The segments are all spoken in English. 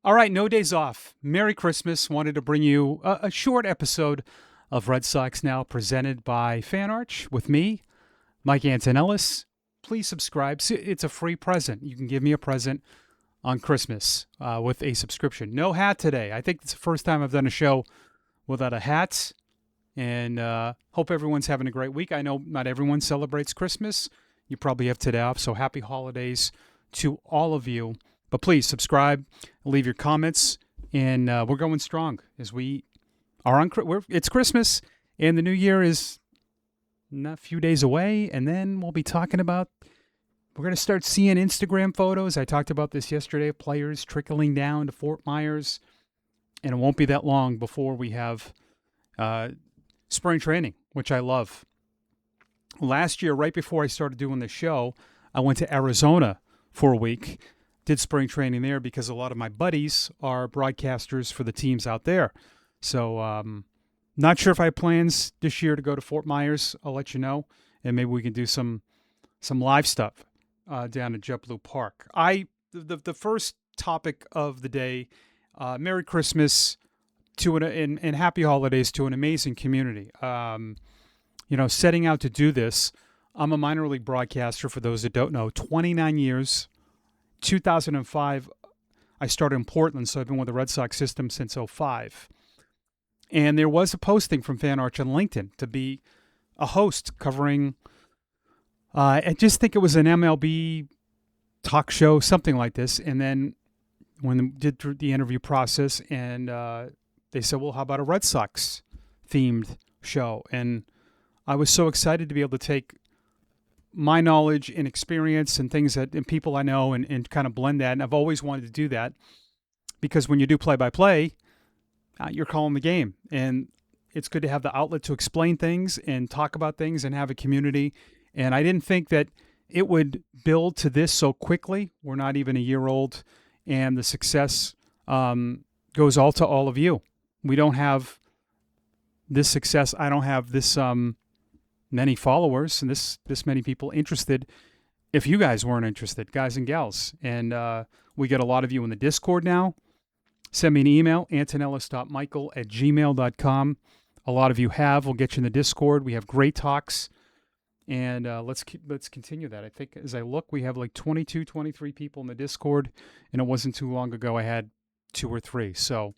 All right, no days off. Merry Christmas. Wanted to bring you a short episode of Red Sox Now presented by FanArch with me, Mike Antonellis. Please subscribe. It's a free present. You can give me a present on Christmas with a subscription. No hat today. I think it's the first time I've done a show without a hat. And hope everyone's having a great week. I know not everyone celebrates Christmas. You probably have today off, so happy holidays to all of you. But please subscribe, leave your comments, and we're going strong as we are on. It's Christmas, and the New Year is a few days away, and then we'll be talking about. We're going to start seeing Instagram photos. I talked about this yesterday of players trickling down to Fort Myers, and it won't be that long before we have spring training, which I love. Last year, right before I started doing the show, I went to Arizona for a week. Did spring training there because a lot of my buddies are broadcasters for the teams out there. So not sure if I have plans this year to go to Fort Myers. I'll let you know, and maybe we can do some live stuff down at JetBlue Park. The first topic of the day, Merry Christmas and Happy Holidays to an amazing community. Setting out to do this, I'm a minor league broadcaster, for those that don't know, 29 years. 2005, I started in Portland, so I've been with the Red Sox system since '05. And there was a posting from FanArch on LinkedIn to be a host covering, I just think it was an MLB talk show, something like this. And then when they did the interview process, and they said, well, how about a Red Sox themed show? And I was so excited to be able to take my knowledge and experience and things and people I know and kind of blend that. And I've always wanted to do that because when you do play-by-play, you're calling the game. And it's good to have the outlet to explain things and talk about things and have a community. And I didn't think that it would build to this so quickly. We're not even a year old. And the success goes all to all of you. We don't have this success. I don't have this many followers and this many people interested if you guys weren't interested, guys and gals. And we get a lot of you in the Discord now. Send me an email, antonellis.michael@gmail.com. A lot of you have. We'll get you in the Discord. We have great talks. And let's continue that. I think as I look, we have like 22, 23 people in the Discord. And it wasn't too long ago I had 2 or 3. So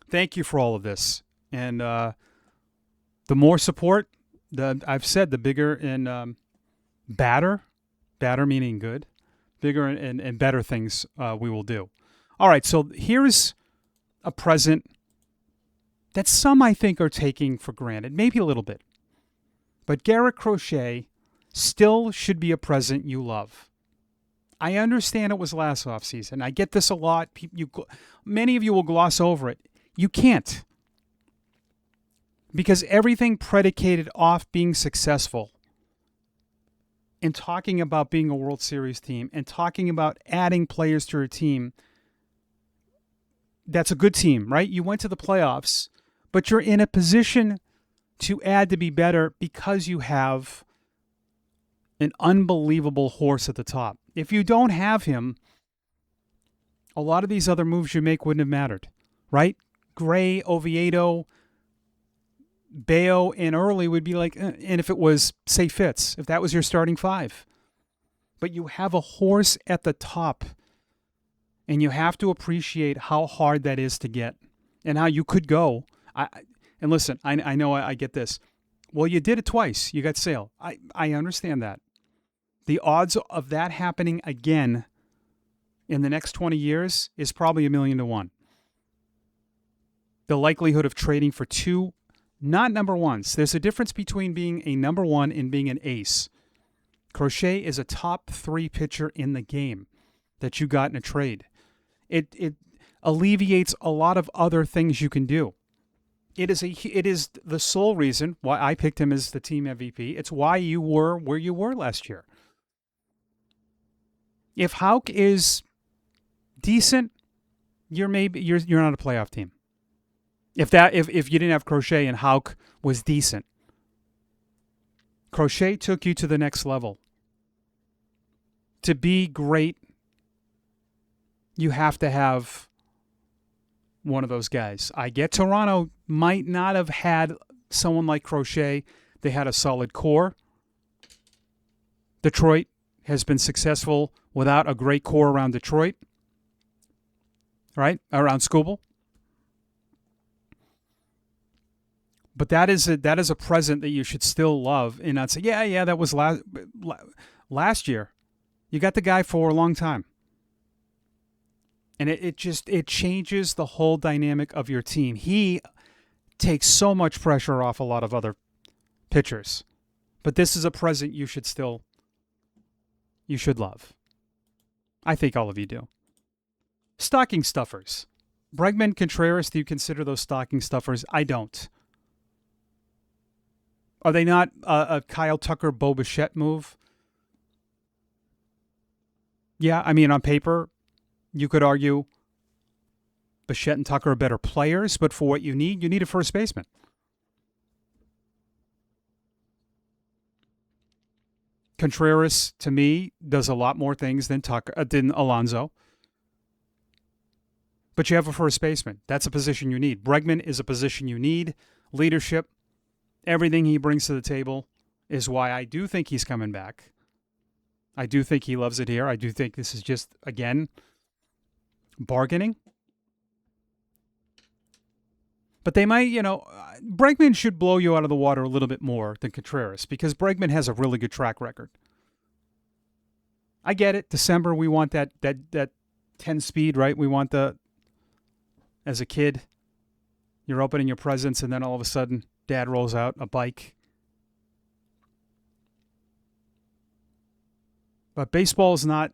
thank you for all of this. And the more support, I've said the bigger and badder meaning good, bigger and better things we will do. All right, so here's a present that some I think are taking for granted, maybe a little bit. But Garrett Crochet still should be a present you love. I understand it was last offseason. I get this a lot. Many of you will gloss over it. You can't. Because everything predicated off being successful and talking about being a World Series team and talking about adding players to your team, that's a good team, right? You went to the playoffs, but you're in a position to add to be better because you have an unbelievable horse at the top. If you don't have him, a lot of these other moves you make wouldn't have mattered, right? Gray, Oviedo, Bayo, and Early would be like, and if it was, say, Fitz, if that was your starting 5. But you have a horse at the top, and you have to appreciate how hard that is to get and how you could go. And listen, I know I get this. Well, you did it twice. You got Sale. I understand that. The odds of that happening again in the next 20 years is probably 1,000,000 to 1. The likelihood of trading for 2 not number ones. There's a difference between being a number 1 and being an ace. Crochet is a top 3 pitcher in the game that you got in a trade. It alleviates a lot of other things you can do. It is the sole reason why I picked him as the team MVP. It's why you were where you were last year. If Houck is decent, you're not a playoff team. If you didn't have Crochet and Houck was decent, Crochet took you to the next level. To be great, you have to have one of those guys. I get Toronto might not have had someone like Crochet. They had a solid core. Detroit has been successful without a great core around Detroit, right? Around Skubal. But that is a present that you should still love and not say, yeah, that was last year. You got the guy for a long time. And it changes the whole dynamic of your team. He takes so much pressure off a lot of other pitchers. But this is a present you should love. I think all of you do. Stocking stuffers. Bregman, Contreras, do you consider those stocking stuffers? I don't. Are they not a Kyle Tucker, Bo Bichette move? Yeah, I mean, on paper, you could argue Bichette and Tucker are better players, but for what you need a first baseman. Contreras, to me, does a lot more things than Alonso. But you have a first baseman. That's a position you need. Bregman is a position you need. Leadership, everything he brings to the table is why I do think he's coming back. I do think he loves it here. I do think this is just, again, bargaining. But they might, Bregman should blow you out of the water a little bit more than Contreras because Bregman has a really good track record. I get it. December, we want that 10 speed, right? We want as a kid, you're opening your presents and then all of a sudden, Dad rolls out a bike. But baseball is not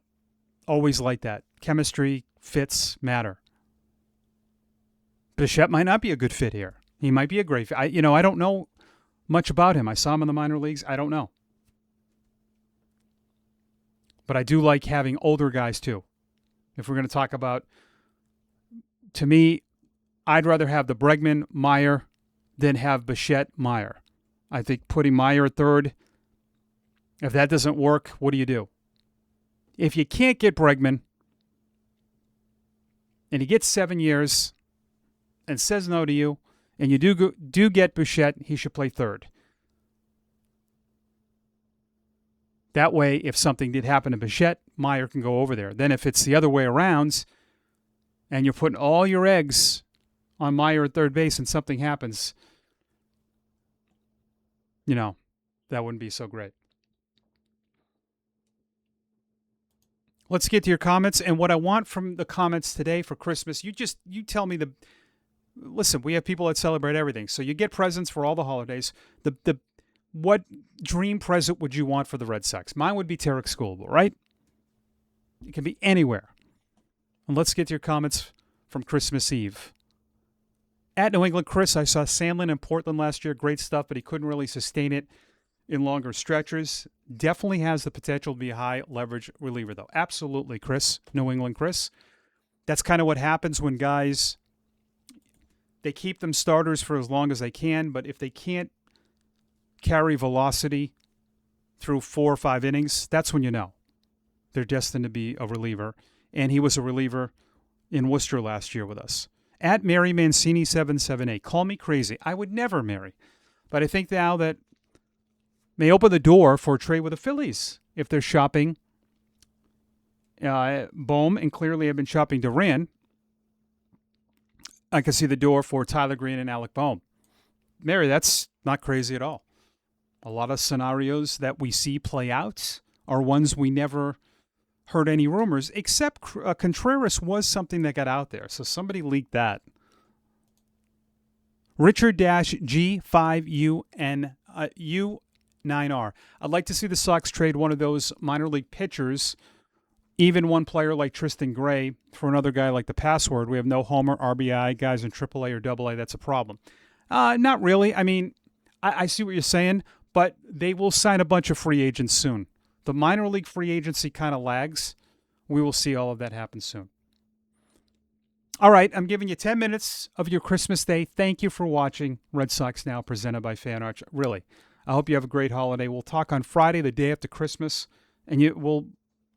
always like that. Chemistry, fits matter. Bichette might not be a good fit here. He might be a great fit. I don't know much about him. I saw him in the minor leagues. I don't know. But I do like having older guys too. If we're going to talk about, to me, I'd rather have the Bregman, Meyer, than have Bichette, Meyer. I think putting Meyer at third, if that doesn't work, what do you do? If you can't get Bregman, and he gets 7 years and says no to you, and you do get Bichette, he should play third. That way, if something did happen to Bichette, Meyer can go over there. Then if it's the other way around, and you're putting all your eggs on Meyer at third base and something happens, that wouldn't be so great. Let's get to your comments. And what I want from the comments today for Christmas, you tell me listen, we have people that celebrate everything. So you get presents for all the holidays. What dream present would you want for the Red Sox? Mine would be Tarek Skubal, right? It can be anywhere. And let's get to your comments from Christmas Eve. At New England Chris, I saw Sandlin in Portland last year. Great stuff, but he couldn't really sustain it in longer stretches. Definitely has the potential to be a high leverage reliever, though. Absolutely, Chris. New England Chris. That's kind of what happens when guys, they keep them starters for as long as they can, but if they can't carry velocity through 4 or 5 innings, that's when you know they're destined to be a reliever. And he was a reliever in Worcester last year with us. At Mary Mancini 778. Call me crazy. I would never marry. But I think now that may open the door for a trade with the Phillies if they're shopping Bohm, and clearly have been shopping Duran. I can see the door for Tyler Green and Alec Bohm. Mary, that's not crazy at all. A lot of scenarios that we see play out are ones we never heard any rumors, except Contreras was something that got out there. So somebody leaked that. Richard-G5U9R. I'd like to see the Sox trade one of those minor league pitchers, even one player like Tristan Gray, for another guy like the Password. We have no homer, RBI, guys in AAA or AA. That's a problem. Not really. I mean, I see what you're saying, but they will sign a bunch of free agents soon. The minor league free agency kind of lags. We will see all of that happen soon. All right, I'm giving you 10 minutes of your Christmas day. Thank you for watching Red Sox Now, presented by Fan Arch. Really, I hope you have a great holiday. We'll talk on Friday, the day after Christmas, and we'll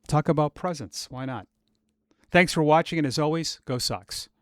talk about presents. Why not? Thanks for watching, and as always, go Sox.